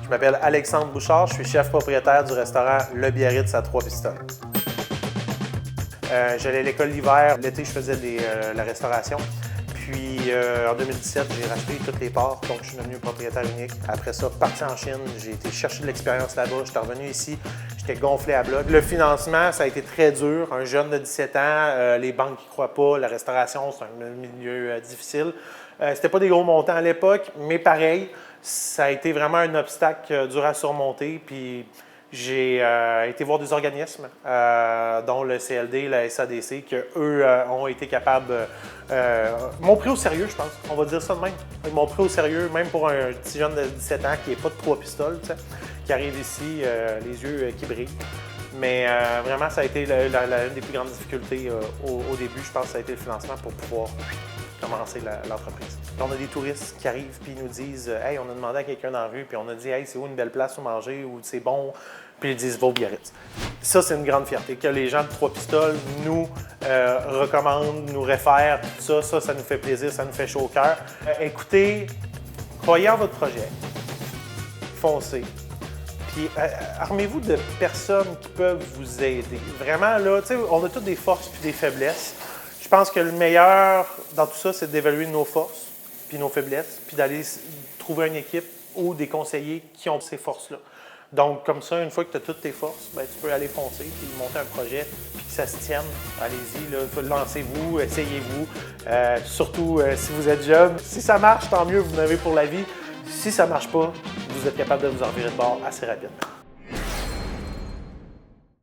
Je m'appelle Alexandre Bouchard, je suis chef propriétaire du restaurant Le Biarritz à Trois-Pistoles. J'allais à l'école l'hiver, l'été je faisais la restauration. Puis en 2017, j'ai racheté toutes les parts, donc je suis devenu propriétaire unique. Après ça, parti en Chine, j'ai été chercher de l'expérience là-bas, j'étais revenu ici, j'étais gonflé à bloc. Le financement, ça a été très dur. Un jeune de 17 ans, les banques n'y croient pas, la restauration, c'est un milieu difficile. C'était pas des gros montants à l'époque, mais pareil, ça a été vraiment un obstacle dur à surmonter. Puis j'ai été voir des organismes, dont le CLD, la SADC, qu'eux ont été capables, m'ont pris au sérieux, je pense. On va dire ça de même. Ils m'ont pris au sérieux, même pour un petit jeune de 17 ans qui n'est pas de Trois-Pistoles, qui arrive ici, les yeux qui brillent. Mais vraiment, ça a été l'une des plus grandes difficultés au début, je pense, ça a été le financement pour pouvoir commencer l'entreprise. On a des touristes qui arrivent puis ils nous disent « Hey, on a demandé à quelqu'un dans la rue, puis on a dit « Hey, c'est où une belle place où manger, ou c'est bon? » Puis ils disent « Va au Biarritz. » Ça, c'est une grande fierté, que les gens de Trois-Pistoles nous recommandent, nous réfèrent, tout ça, ça nous fait plaisir, ça nous fait chaud au cœur. Écoutez, croyez en votre projet, foncez. Puis armez-vous de personnes qui peuvent vous aider. Vraiment, là, tu sais, on a toutes des forces puis des faiblesses. Je pense que le meilleur dans tout ça, c'est d'évaluer nos forces puis nos faiblesses, puis d'aller trouver une équipe ou des conseillers qui ont ces forces-là. Donc, comme ça, une fois que tu as toutes tes forces, bien, tu peux aller foncer puis monter un projet puis que ça se tienne. Allez-y, lancez-vous, essayez-vous. Surtout si vous êtes jeune. Si ça marche, tant mieux, vous en avez pour la vie. Si ça ne marche pas, vous êtes capable de vous en virer de bord assez rapidement.